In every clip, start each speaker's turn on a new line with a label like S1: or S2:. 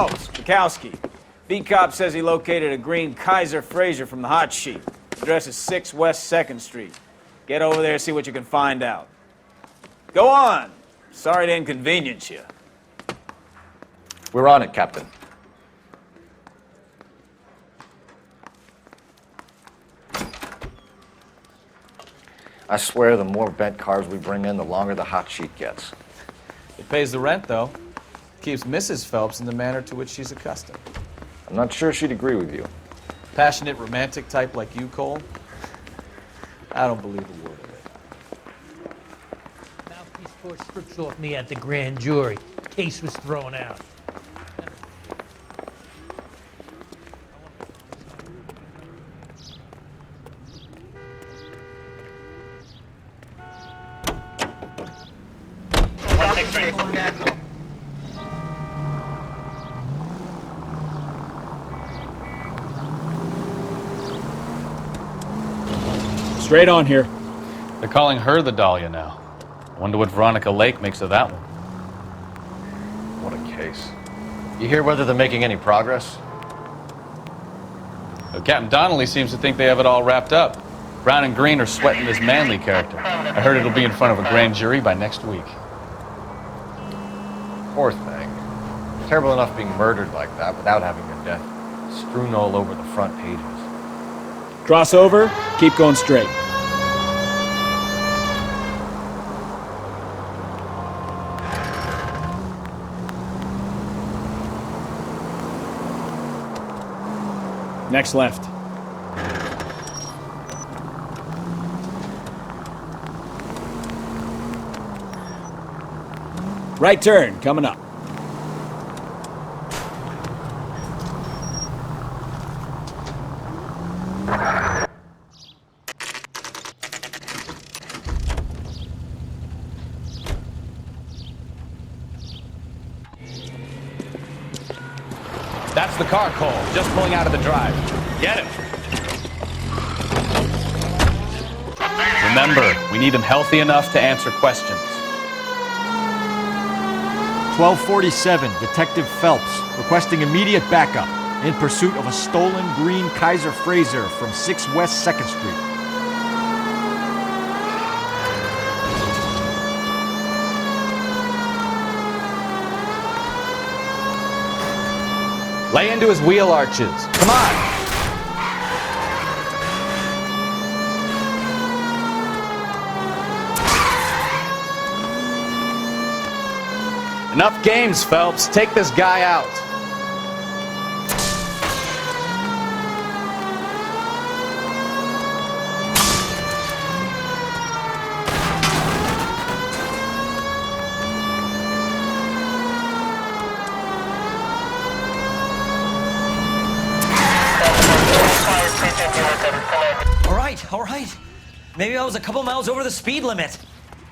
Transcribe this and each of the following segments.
S1: Phelps, Bracouske. Beat cop says he located a green Kaiser Fraser from the hot sheet. Address is 6 West 2nd Street. Get over there, see what you can find out. Go on. Sorry to inconvenience you.
S2: We're on it, Captain. I swear the more bent cars we bring in, the longer the hot sheet gets.
S3: It pays the rent, though. Keeps Mrs. Phelps in the manner to which she's accustomed.
S2: I'm not sure she'd agree with you.
S3: Passionate, romantic type like you, Cole? I don't believe a word of it.
S4: Mouthpiece court strips off me at the grand jury. Case was thrown out.
S5: Straight on here.
S3: They're calling her the Dahlia now. I wonder what Veronica Lake makes of that one.
S2: What a case. You hear whether they're making any progress?
S3: Well, Captain Donnelly seems to think they have it all wrapped up. Brown and Green are sweating this Manley character. I heard it'll be in front of a grand jury by next week.
S2: Poor thing. Terrible enough being murdered like that without having her death strewn all over the front pages.
S5: Cross over, keep going straight. Next left. Right turn, coming up.
S3: That's the car, Cole. Just pulling out of the drive. Get him. Remember, we need him healthy enough to answer questions.
S6: 1247, Detective Phelps, requesting immediate backup in pursuit of a stolen green Kaiser Fraser from 6 West 2nd Street.
S3: Lay into his wheel arches. Come on! Enough games, Phelps. Take this guy out.
S7: All right. Maybe I was a couple miles over the speed limit.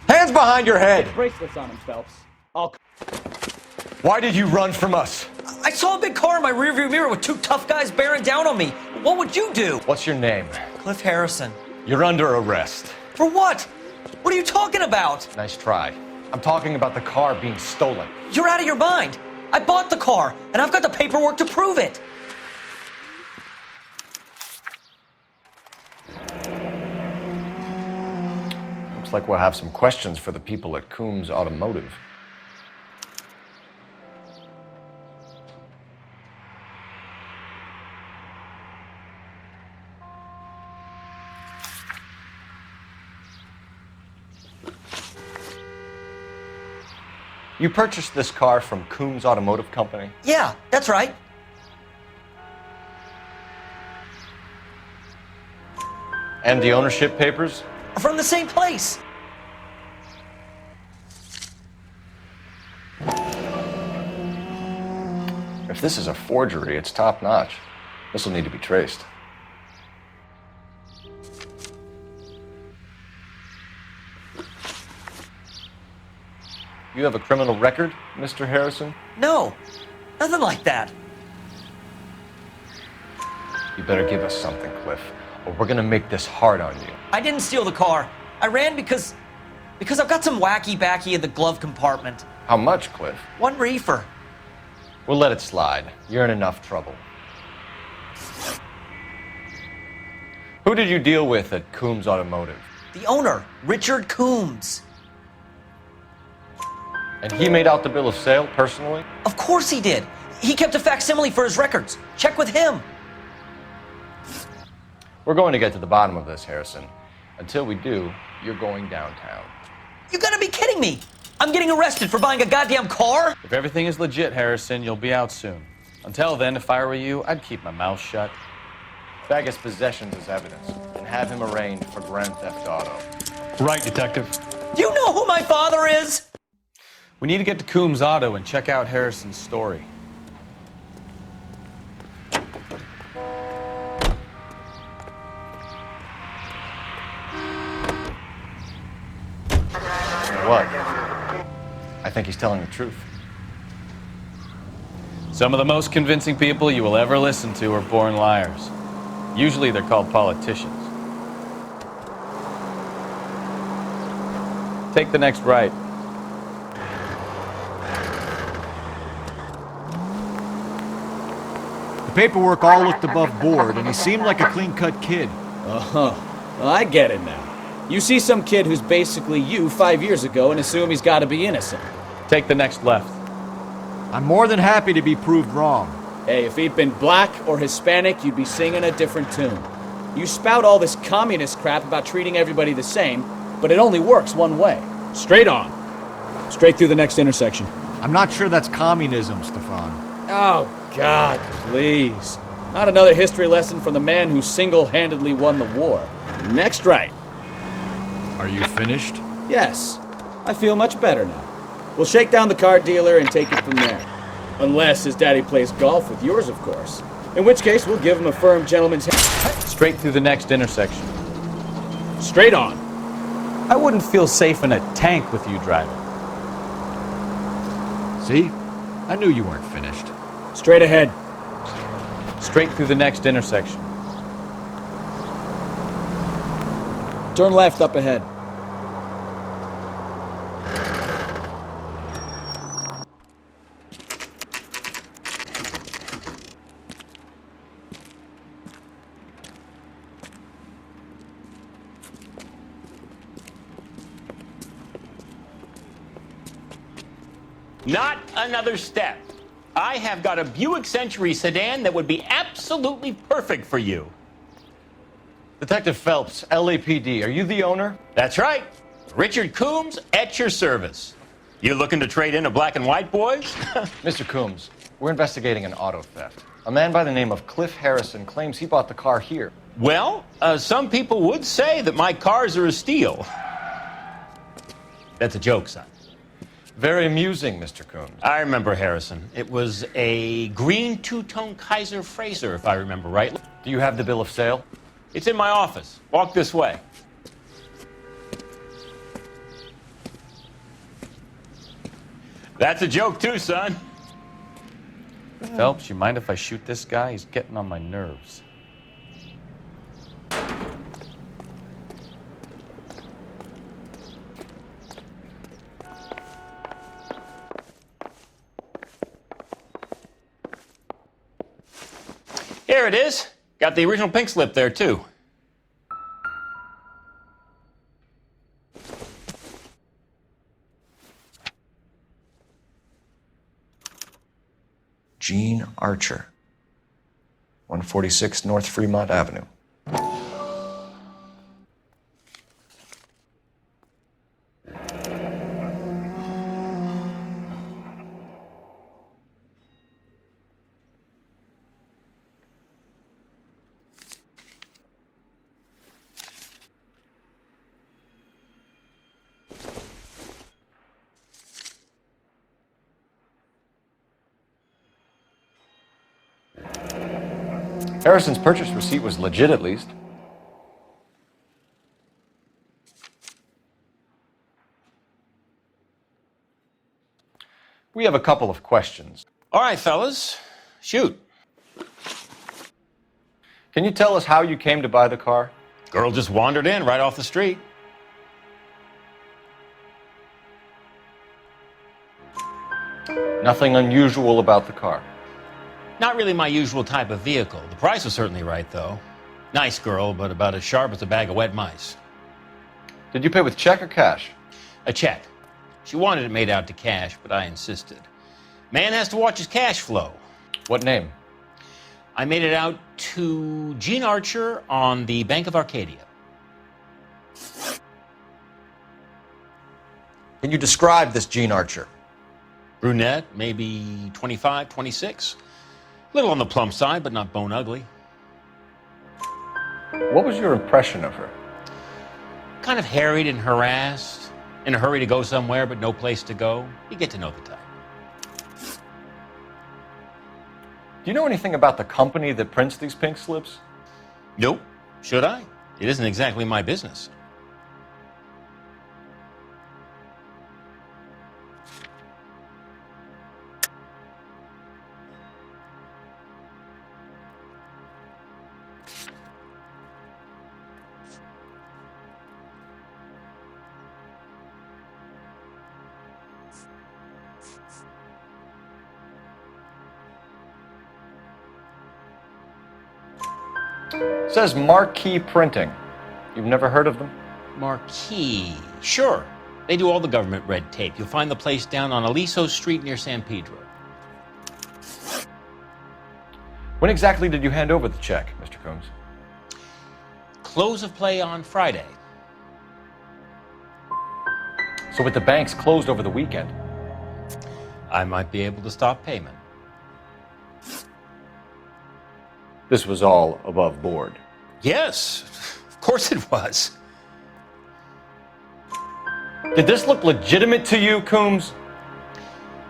S2: Hands behind your head!
S5: Bracelets on him, Phelps.
S2: Why did you run from us?
S7: I saw a big car in my rearview mirror with 2 tough guys bearing down on me. What would you do?
S2: What's your name?
S7: Cliff Harrison.
S2: You're under arrest.
S7: For what? What are you talking about?
S2: Nice try. I'm talking about the car being stolen.
S7: You're out of your mind. I bought the car, and I've got the paperwork to prove it.
S2: Looks like we'll have some questions for the people at Coombs Automotive. You purchased this car from Coombs Automotive Company?
S7: Yeah, that's right.
S2: And the ownership papers?
S7: From the same place.
S2: If this is a forgery, it's top-notch. This will need to be traced. You have a criminal record, Mr. Harrison?
S7: No, nothing like that.
S2: You better give us something, Cliff, or we're gonna make this hard on you.
S7: I didn't steal the car. I ran because I've got some wacky backy in the glove compartment.
S2: How much, Cliff?
S7: 1 reefer.
S2: We'll let it slide. You're in enough trouble. Who did you deal with at Coombs Automotive?
S7: The owner, Richard Coombs.
S2: And he made out the bill of sale personally?
S7: Of course he did. He kept a facsimile for his records. Check with him.
S2: We're going to get to the bottom of this, Harrison. Until we do, you're going downtown.
S7: You gotta be kidding me. I'm getting arrested for buying a goddamn car?
S3: If everything is legit, Harrison, you'll be out soon. Until then, if I were you, I'd keep my mouth shut.
S2: Bag his possessions as evidence and have him arraigned for Grand Theft Auto.
S3: Right, Detective.
S7: Do you know who my father is?
S3: We need to get to Coombs Auto and check out Harrison's story.
S2: What? I think he's telling the truth.
S3: Some of the most convincing people you will ever listen to are born liars. Usually they're called politicians. Take the next right.
S6: The paperwork all looked above board, and he seemed like a clean-cut kid.
S5: Well, I get it now. You see some kid who's basically you 5 years ago and assume he's got to be innocent.
S3: Take the next left.
S6: I'm more than happy to be proved wrong.
S5: Hey, if he'd been black or Hispanic, you'd be singing a different tune. You spout all this communist crap about treating everybody the same, but it only works one way. Straight on. Straight through the next intersection.
S6: I'm not sure that's communism, Stefan.
S5: Oh, God, please. Not another history lesson from the man who single-handedly won the war. Next right.
S6: Are you finished?
S5: Yes. I feel much better now. We'll shake down the car dealer and take it from there. Unless his daddy plays golf with yours, of course. In which case, we'll give him a firm gentleman's hand.
S3: Straight through the next intersection.
S5: Straight on.
S3: I wouldn't feel safe in a tank with you driving.
S6: See? I knew you weren't finished.
S5: Straight ahead.
S3: Straight through the next intersection.
S5: Turn left up ahead.
S8: Not another step. I have got a Buick Century sedan that would be absolutely perfect for you.
S2: Detective Phelps, LAPD, are you the owner?
S8: That's right. Richard Coombs at your service. You looking to trade in a black and white, boys?
S2: Mr. Coombs, we're investigating an auto theft. A man by the name of Cliff Harrison claims he bought the car here.
S8: Well, some people would say that my cars are a steal. That's a joke, son.
S2: Very amusing, Mr. Coombs.
S8: I remember Harrison. It was a green two-tone Kaiser Frazer, if I remember right.
S2: Do you have the bill of sale?
S8: It's in my office. Walk this way. That's a joke too, son.
S3: Phelps, you mind if I shoot this guy? He's getting on my nerves.
S8: Here it is. Got the original pink slip there, too.
S2: Gene Archer, 146 North Fremont Avenue. Harrison's purchase receipt was legit, at least. We have a couple of questions.
S8: All right, fellas. Shoot.
S2: Can you tell us how you came to buy the car?
S8: Girl just wandered in right off the street.
S2: Nothing unusual about the car.
S8: Not really my usual type of vehicle. The price was certainly right, though. Nice girl, but about as sharp as a bag of wet mice.
S2: Did you pay with check or cash?
S8: A check. She wanted it made out to cash, but I insisted. Man has to watch his cash flow.
S2: What name?
S8: I made it out to Gene Archer on the Bank of Arcadia.
S2: Can you describe this Gene Archer?
S8: Brunette, maybe 25, 26. A little on the plump side, but not bone ugly.
S2: What was your impression of her?
S8: Kind of harried and harassed. In a hurry to go somewhere, but no place to go. You get to know the type.
S2: Do you know anything about the company that prints these pink slips?
S8: Nope. Should I? It isn't exactly my business.
S2: It says Marquee Printing. You've never heard of them?
S8: Marquee. Sure. They do all the government red tape. You'll find the place down on Aliso Street near San Pedro.
S2: When exactly did you hand over the check, Mr. Coombs?
S8: Close of play on Friday.
S2: So with the banks closed over the weekend,
S8: I might be able to stop payment.
S2: this was all above board.
S8: Yes, of course it was.
S2: Did this look legitimate to you, Coombs?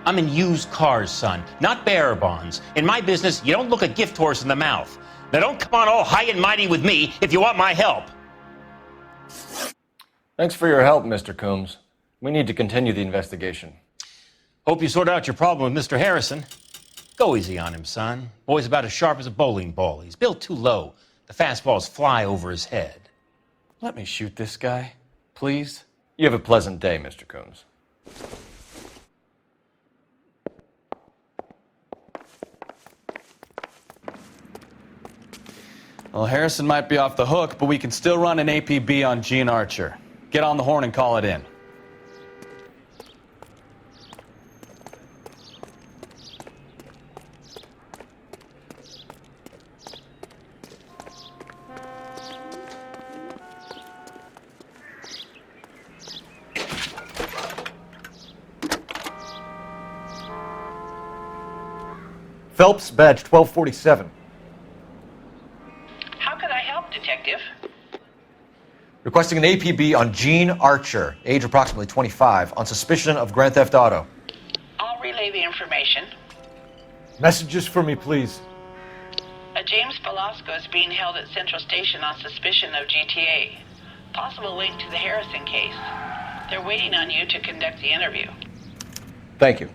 S8: I'm in used cars, son, not bearer bonds. In my business, you don't look a gift horse in the mouth. Now don't come on all high and mighty with me if you want my help.
S2: Thanks for your help, Mr. Coombs. We need to continue the investigation.
S8: Hope you sort out your problem with Mr. Harrison. Go easy on him, son. Boy's about as sharp as a bowling ball. He's built too low. The fastballs fly over his head.
S3: Let me shoot this guy, please.
S2: You have a pleasant day, Mr. Coombs.
S3: Well, Harrison might be off the hook, but we can still run an APB on Gene Archer. Get on the horn and call it in.
S6: Phelps, badge 1247.
S9: How can I help, Detective?
S2: Requesting an APB on Gene Archer, age approximately 25, on suspicion of grand theft auto.
S9: I'll relay the information.
S6: Messages for me, please.
S9: A James Velasco is being held at Central Station on suspicion of GTA. Possible link to the Harrison case. They're waiting on you to conduct the interview.
S2: Thank you.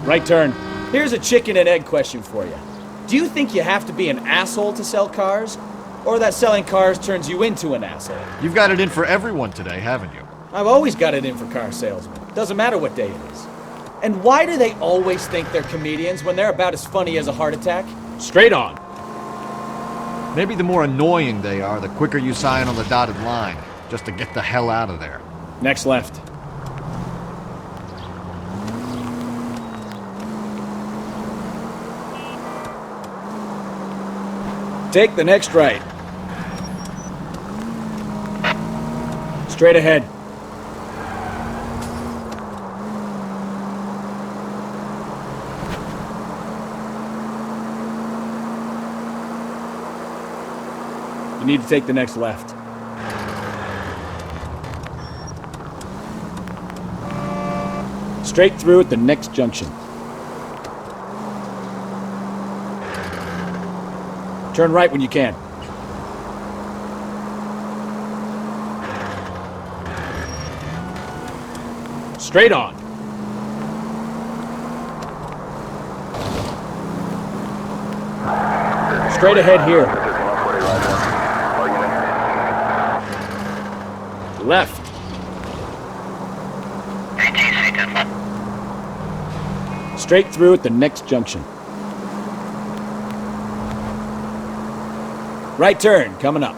S5: Right turn. Here's a chicken and egg question for you. Do you think you have to be an asshole to sell cars? Or that selling cars turns you into an asshole?
S6: You've got it in for everyone today, haven't you?
S5: I've always got it in for car salesmen. Doesn't matter what day it is. And why do they always think they're comedians when they're about as funny as a heart attack? Straight on.
S6: Maybe the more annoying they are, the quicker you sign on the dotted line, just to get the hell out of there.
S5: Next left. Take the next right. Straight ahead. You need to take the next left. Straight through at the next junction. Turn right when you can. Straight on. Straight ahead here. Left. Straight through at the next junction. Right turn, coming up.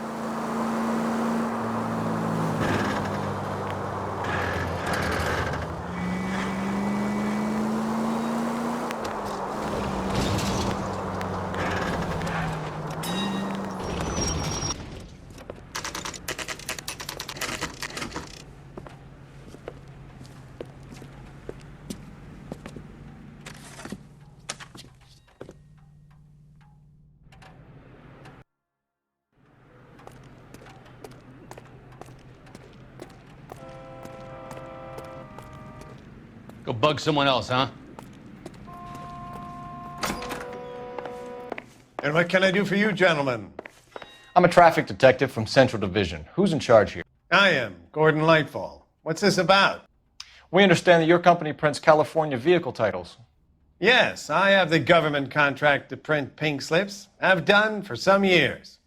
S3: Go bug someone else, huh?
S10: And what can I do for you, gentlemen?
S2: I'm a traffic detective from Central Division. Who's in charge here?
S10: I am, Gordon Lightfall. What's this about?
S2: We understand that your company prints California vehicle titles.
S10: Yes, I have the government contract to print pink slips. I've done for some years.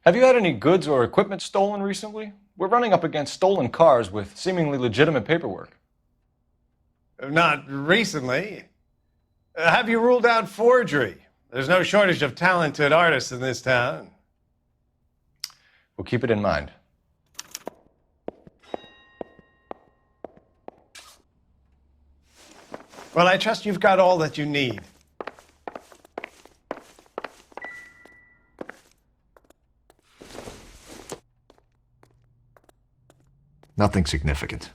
S2: Have you had any goods or equipment stolen recently? We're running up against stolen cars with seemingly legitimate paperwork.
S10: Not recently. Have you ruled out forgery? There's no shortage of talented artists in this town.
S2: We'll keep it in mind.
S10: Well, I trust you've got all that you need.
S6: Nothing significant.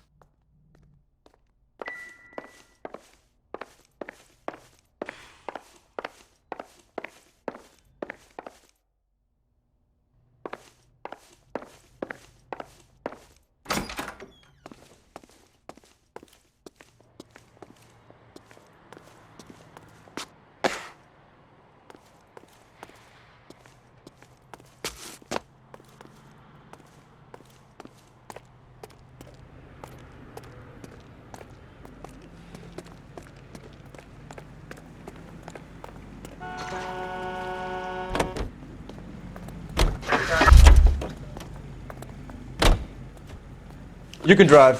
S2: You can drive.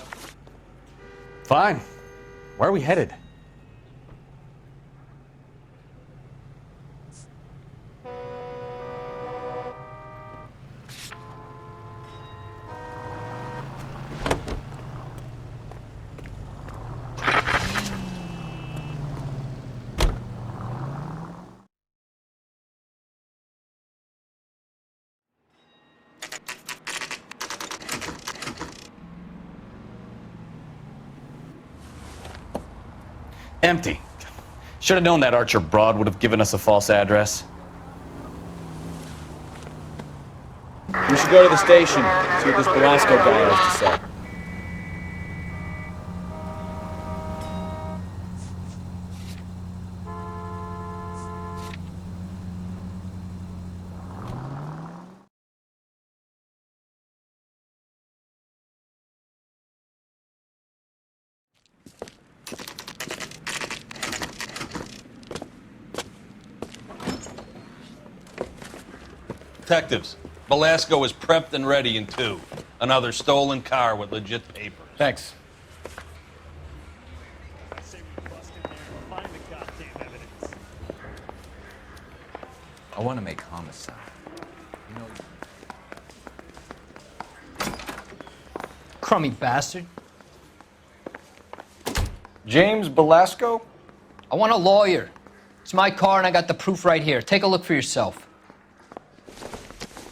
S3: Fine. Where are we headed? Empty. Should have known that Archer broad would have given us a false address.
S5: We should go to the station, see what this Velasco guy has to say.
S11: Detectives, Velasco is prepped and ready in 2. Another stolen car with legit papers.
S2: Thanks.
S12: I want to make homicide. You know...
S13: Crummy bastard.
S2: James Velasco?
S13: I want a lawyer. It's my car and I got the proof right here. Take a look for yourself.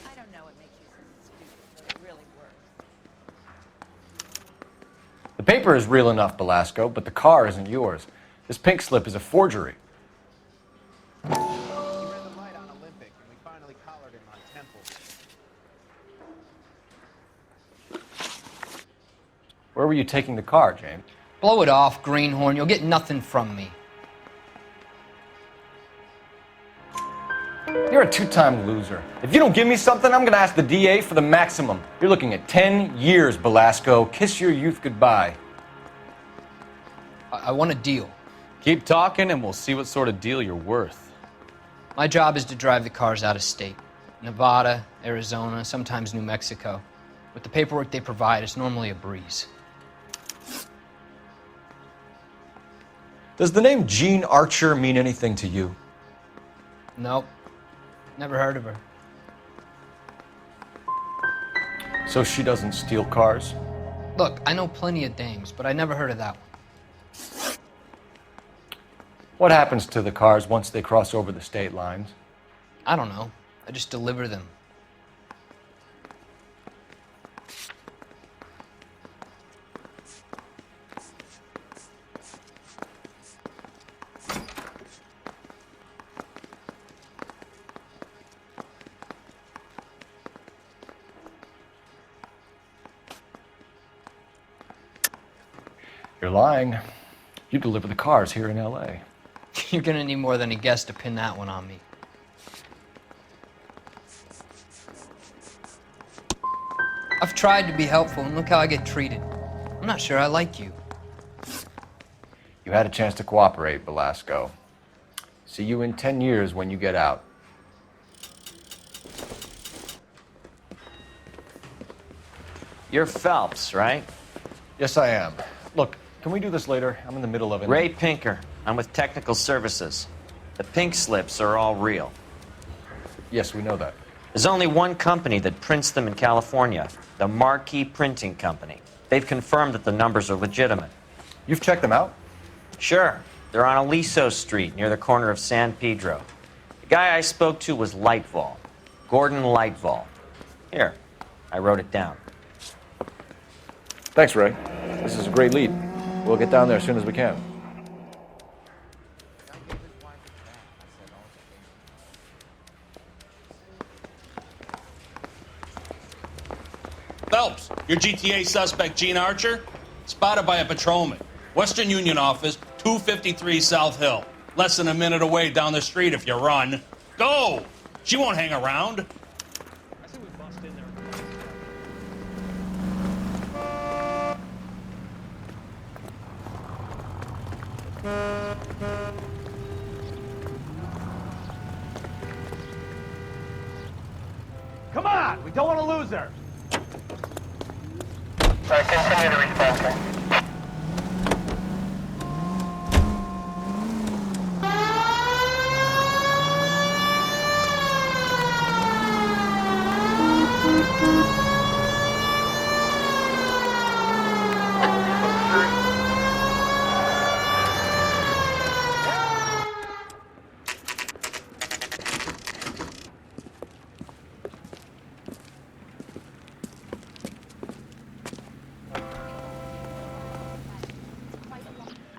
S14: I don't know what makes you so stupid, but it really works.
S2: The paper is real enough, Velasco, but the car isn't yours. This pink slip is a forgery.
S15: He ran the light on Olympic, and we finally collared him on Temple.
S2: Where were you taking the car, James?
S13: Blow it off, greenhorn. You'll get nothing from me. You're
S2: you're a two-time loser. If you don't give me something, I'm gonna ask the DA for the maximum. You're looking at 10 years, Belasco. Kiss your youth goodbye.
S13: I want a deal.
S3: Keep talking and we'll see what sort of deal you're worth.
S13: My job is to drive the cars out of state. Nevada, Arizona, sometimes New Mexico. With the paperwork they provide, it's normally a breeze.
S2: Does the name Jean Archer mean anything to you?
S13: Nope. Never heard of her.
S2: So she doesn't steal cars?
S13: Look, I know plenty of dames, but I never heard of that one.
S2: What happens to the cars once they cross over the state lines?
S13: I don't know. I just deliver them.
S2: You're lying. You deliver the cars here in LA.
S13: You're gonna need more than a guess to pin that one on me. I've tried to be helpful, and look how I get treated. I'm not sure I like you.
S2: You had a chance to cooperate, Belasco. See you in 10 years when you get out.
S16: You're Phelps, right?
S2: Yes, I am. Look, can we do this later? I'm in the middle of it.
S16: Ray Pinker. I'm with Technical Services. The pink slips are all real.
S2: Yes, we know that.
S16: There's only one company that prints them in California, the Marquee Printing Company. They've confirmed that the numbers are legitimate.
S2: You've checked them out?
S16: Sure. They're on Aliso Street, near the corner of San Pedro. The guy I spoke to was Lightval. Gordon Lightval. Here, I wrote it down.
S2: Thanks, Ray. This is a great lead. We'll get down there as soon as we can.
S11: Phelps, your GTA suspect, Gene Archer, spotted by a patrolman. Western Union office, 253 South Hill. Less than a minute away down the street if you run. Go! She won't hang around.
S15: Come on! We don't want to lose her!
S17: Continue to respond, sir.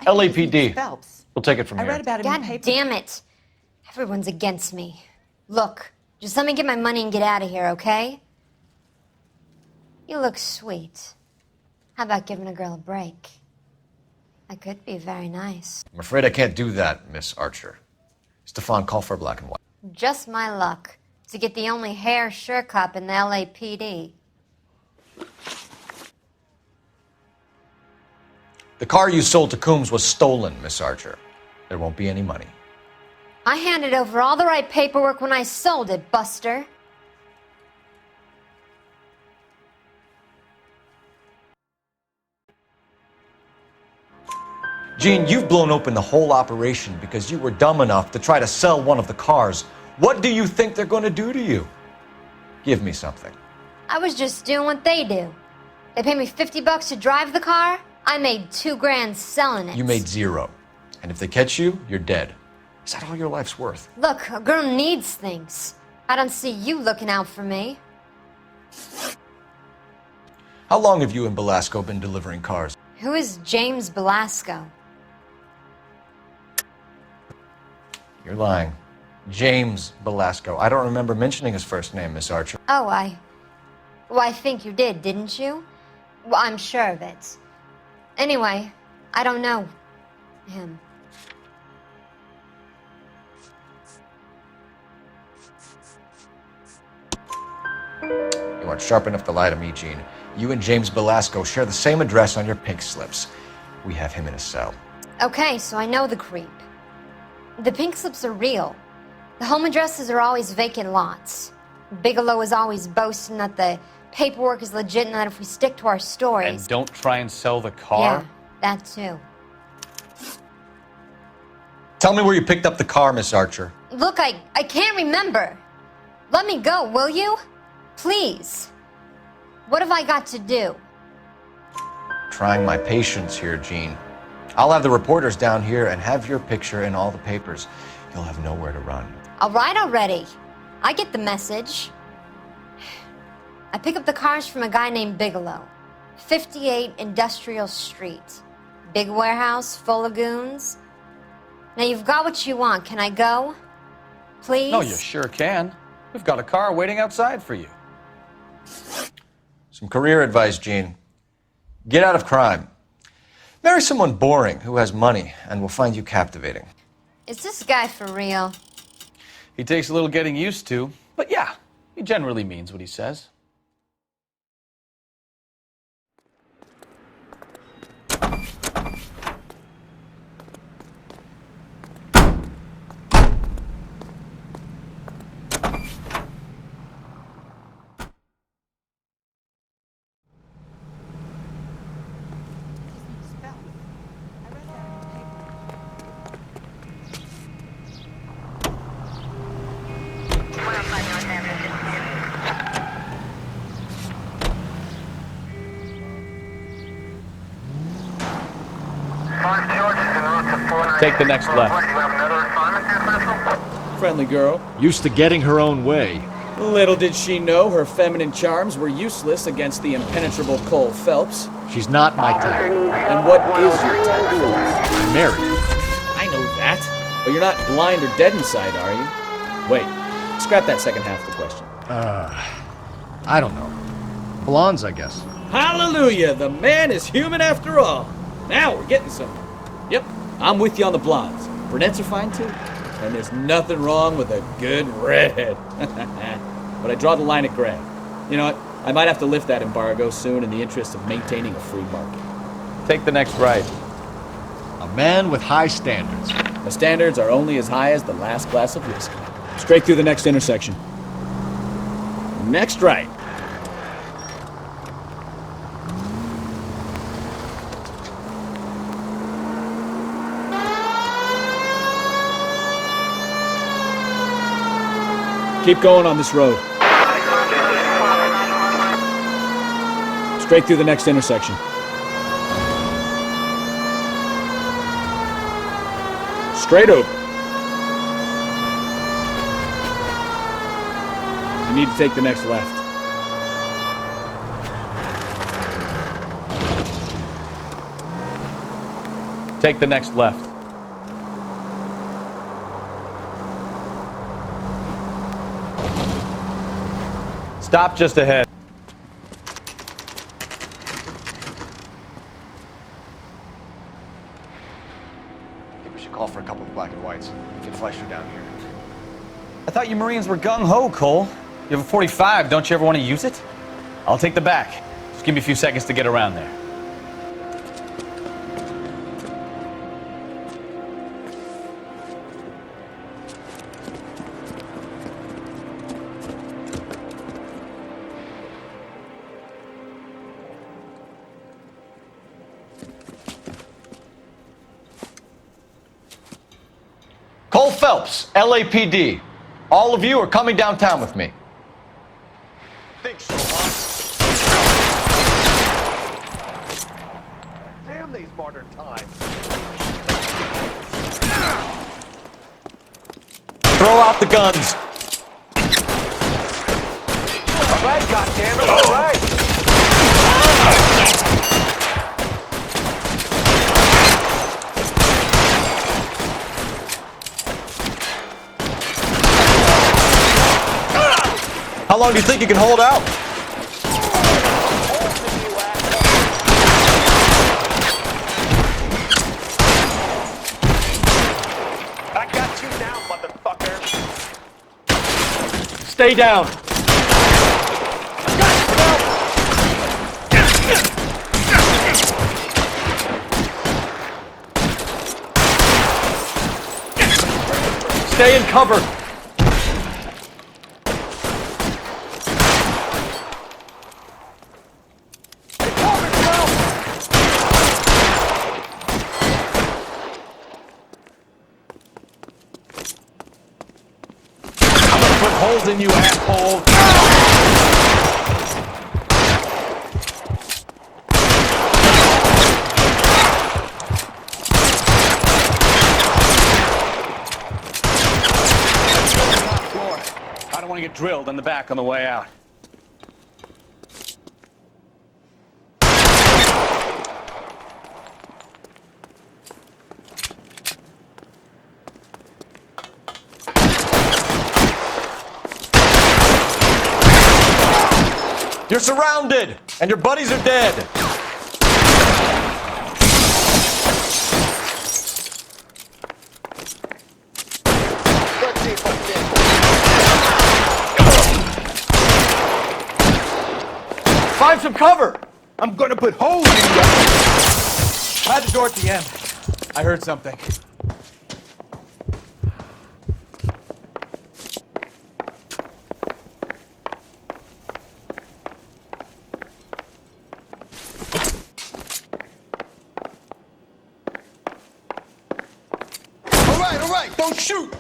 S2: LAPD.
S14: Phelps.
S2: We'll take it from
S14: I
S2: here.
S14: read about him in the paper.
S18: God damn it. Everyone's against me. Look, just let me get my money and get out of here, okay? You look sweet. How about giving a girl a break? I could be very nice.
S2: I'm afraid I can't do that, Miss Archer. Stefan, call for black and white.
S18: Just my luck to get the only hair sure cop in the LAPD.
S2: The car you sold to Coombs was stolen, Miss Archer. There won't be any money.
S18: I handed over all the right paperwork when I sold it, Buster.
S2: Gene, you've blown open the whole operation because you were dumb enough to try to sell one of the cars. What do you think they're going to do to you? Give me something.
S18: I was just doing what they do. They pay me $50 to drive the car. I made $2 grand selling it.
S2: You made zero. And if they catch you, you're dead. Is that all your life's worth?
S18: Look, a girl needs things. I don't see you looking out for me.
S2: How long have you and Belasco been delivering cars?
S18: Who is James Belasco?
S2: You're lying. James Belasco. I don't remember mentioning his first name, Miss Archer.
S18: Oh, I think you did, didn't you? Well, I'm sure of it. Anyway, I don't know him.
S2: You aren't sharp enough to lie to me, Gene. You and James Belasco share the same address on your pink slips. We have him in a cell.
S18: Okay, so I know the creep. The pink slips are real. The home addresses are always vacant lots. Bigelow is always boasting that the paperwork is legit and that if we stick to our stories...
S3: And don't try and sell the car?
S18: Yeah, that too.
S2: Tell me where you picked up the car, Miss Archer.
S18: Look, I can't remember. Let me go, will you? Please. What have I got to do?
S2: Trying my patience here, Gene. I'll have the reporters down here and have your picture in all the papers. You'll have nowhere to run.
S18: All right already. I get the message. I pick up the cars from a guy named Bigelow. 58 Industrial Street. Big warehouse, full of goons. Now you've got what you want. Can I go? Please?
S3: No, you sure can. We've got a car waiting outside for you.
S2: Some career advice, Gene. Get out of crime. Marry someone boring who has money and will find you captivating.
S18: Is this guy for real?
S3: He takes a little getting used to, but yeah, he generally means what he says. Take the next left.
S5: Friendly girl.
S6: Used to getting her own way.
S5: Little did she know her feminine charms were useless against the impenetrable Cole Phelps.
S6: She's not my type.
S5: And what is your type, Phelps?
S6: I'm married.
S5: I know that. But you're not blind or dead inside, are you? Wait, scrap that second half of the question.
S6: I don't know. Blondes, I guess.
S5: Hallelujah! The man is human after all. Now we're getting somewhere. Yep, I'm with you on the blondes. Brunettes are fine too. And there's nothing wrong with a good redhead. But I draw the line at gray. You know what? I might have to lift that embargo soon in the interest of maintaining a free market.
S3: Take the next right.
S6: A man with high standards.
S5: The standards are only as high as the last glass of whiskey. Straight through the next intersection. Next right. Keep going on this road. Straight through the next intersection. Straight over. You need to take the next left.
S3: Take the next left. Stop just ahead.
S2: I think we should call for a couple of black and whites. We can flash her down here.
S3: I thought you Marines were gung-ho, Cole. You have a 45, don't you ever want to use it? I'll take the back. Just give me a few seconds to get around there.
S2: Cole Phelps, LAPD. All of you are coming downtown with me. Think so, huh? Damn these modern times. Throw out the guns. All right, goddammit, all right. How long do you think you can hold out? I got you now, motherfucker.
S6: Stay down.
S2: Stay in cover.
S3: I'm gonna put holes in you, asshole. I don't want to get drilled in the back on the way out.
S2: You're surrounded, and your buddies are dead. Find some cover.
S15: I'm gonna put holes in you. I had the door at the end. I heard something. All right, don't shoot.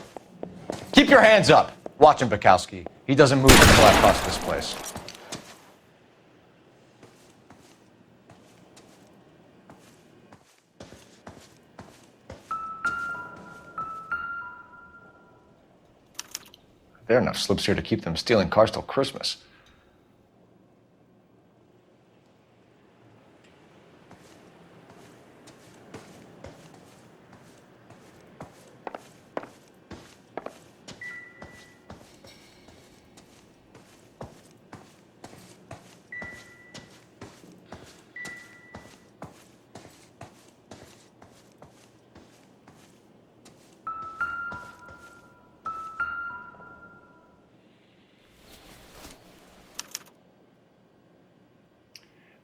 S2: Keep your hands up. Watch him, Bracouske. He doesn't move until I cross this place. There are enough slips here to keep them stealing cars till Christmas.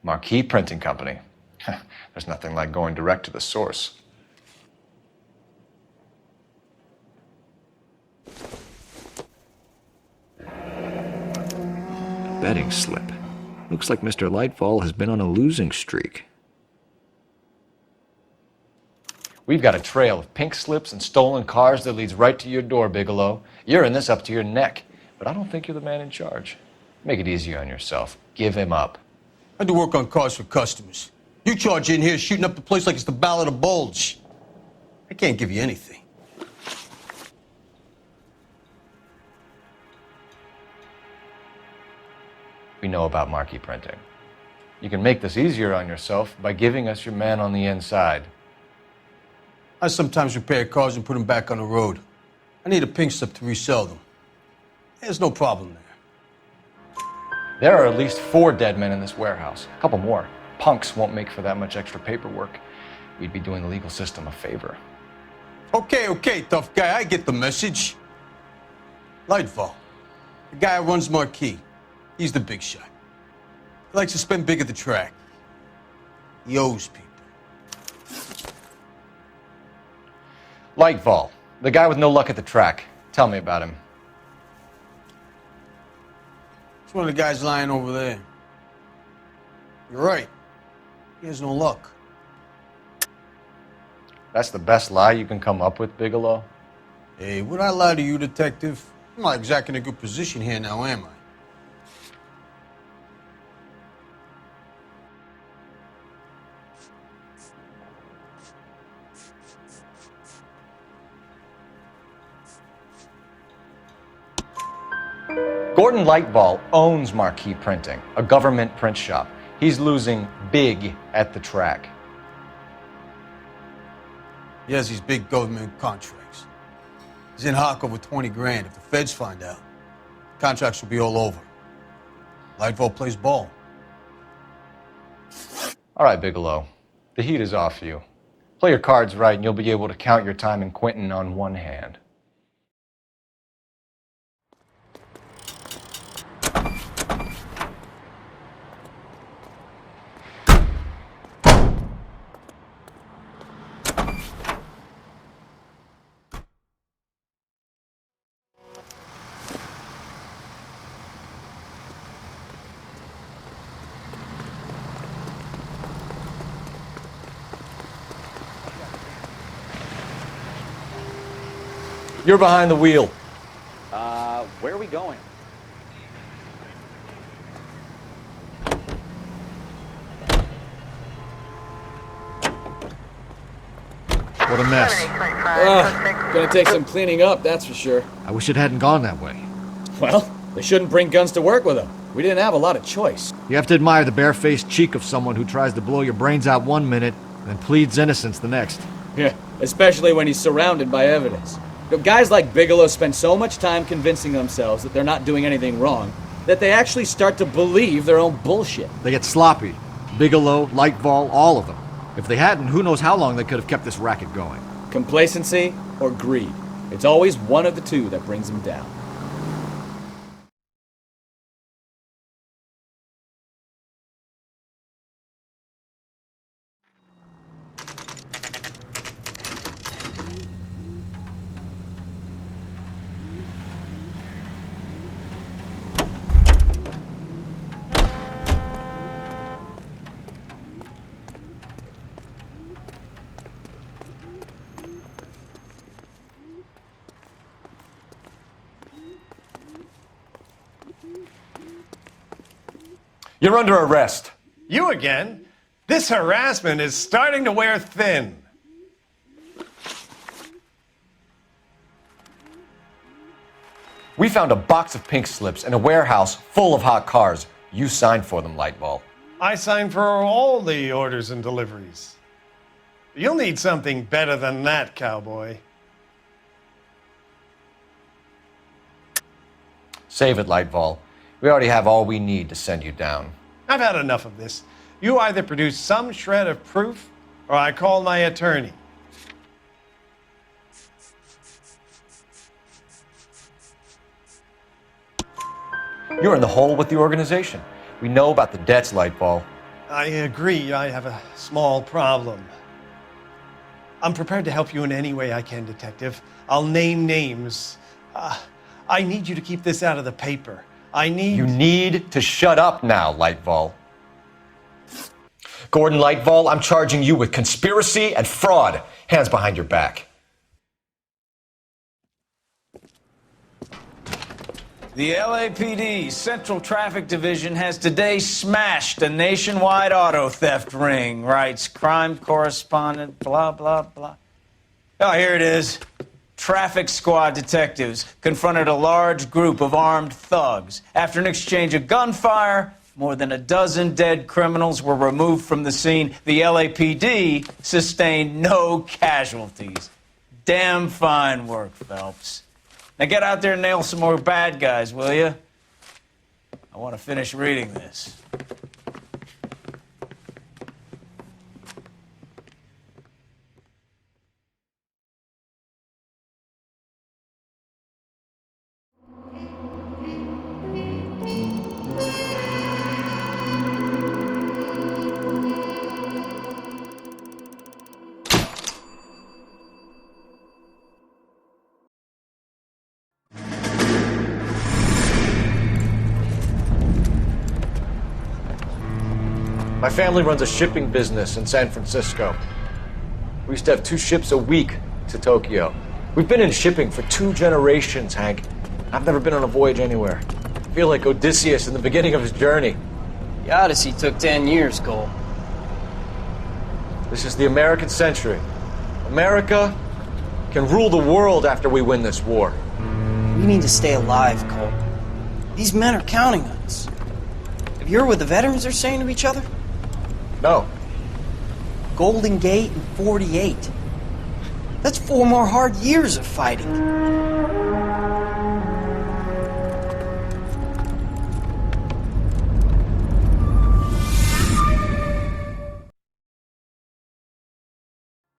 S2: Marquee Printing Company. There's nothing like going direct to the source. Betting slip. Looks like Mr. Lightfall has been on a losing streak. We've got a trail of pink slips and stolen cars that leads right to your door, Bigelow. You're in this up to your neck, but I don't think you're the man in charge. Make it easy on yourself. Give him up.
S19: I do work on cars for customers. You charge in here shooting up the place like it's the Ballad of Bulge. I can't give you anything.
S2: We know about marquee printing. You can make this easier on yourself by giving us your man on the inside.
S19: I sometimes repair cars and put them back on the road. I need a pink slip to resell them. There's no problem there.
S2: There are at least 4 dead men in this warehouse. A couple more. Punks won't make for that much extra paperwork. We'd be doing the legal system a favor.
S19: Okay, tough guy, I get the message. Lightfall, the guy who runs Marquee. He's the big shot. He likes to spend big at the track. He owes people.
S2: Lightfall, the guy with no luck at the track. Tell me about him.
S19: It's one of the guys lying over there. You're right. He has no luck.
S2: That's the best lie you can come up with, Bigelow?
S19: Hey, would I lie to you, detective? I'm not exactly in a good position here now, am I?
S2: Gordon Lightfall owns Marquee Printing, a government print shop. He's losing big at the track.
S19: He has these big government contracts. He's in hock over 20 grand. If the feds find out, contracts will be all over. Lightfall plays ball.
S2: All right, Bigelow. The heat is off you. Play your cards right and you'll be able to count your time in Quentin on one hand. You're behind the wheel.
S5: Where are we going?
S6: What a mess.
S5: Gonna take some cleaning up, that's for sure.
S6: I wish it hadn't gone that way.
S5: Well, they shouldn't bring guns to work with them. We didn't have a lot of choice.
S6: You have to admire the barefaced cheek of someone who tries to blow your brains out one minute and then pleads innocence the next.
S5: Yeah, especially when he's surrounded by evidence. You know, guys like Bigelow spend so much time convincing themselves that they're not doing anything wrong that they actually start to believe their own bullshit.
S6: They get sloppy. Bigelow, Lightval, all of them. If they hadn't, who knows how long they could have kept this racket going.
S5: Complacency or greed. It's always one of the two that brings them down.
S2: You're under arrest.
S10: You again? This harassment is starting to wear thin.
S2: We found a box of pink slips in a warehouse full of hot cars. You signed for them, Lightball.
S10: I signed for all the orders and deliveries. You'll need something better than that, cowboy.
S2: Save it, Lightball. We already have all we need to send you down.
S10: I've had enough of this. You either produce some shred of proof, or I call my attorney.
S2: You're in the hole with the organization. We know about the debts, Lightball.
S10: I agree. I have a small problem. I'm prepared to help you in any way I can, Detective. I'll name names. I need you to keep this out of the paper. You
S2: need to shut up now, Lightball. Gordon Lightball, I'm charging you with conspiracy and fraud. Hands behind your back.
S1: The LAPD Central Traffic Division has today smashed a nationwide auto theft ring, writes crime correspondent, blah, blah, blah. Oh, here it is. Traffic squad detectives confronted a large group of armed thugs. After an exchange of gunfire, more than a dozen dead criminals were removed from the scene. The LAPD sustained no casualties. Damn fine work, Phelps. Now get out there and nail some more bad guys, will you? I want to finish reading this.
S2: My family runs a shipping business in San Francisco. We used to have 2 ships a week to Tokyo. We've been in shipping for 2 generations, Hank. I've never been on a voyage anywhere. I feel like Odysseus in the beginning of his journey.
S13: The Odyssey took 10 years, Cole.
S2: This is the American century. America can rule the world after we win this war.
S7: We need to stay alive, Cole. These men are counting on us. Have you heard what the veterans are saying to each other?
S2: No.
S7: Golden Gate and 48. That's 4 more hard years of fighting.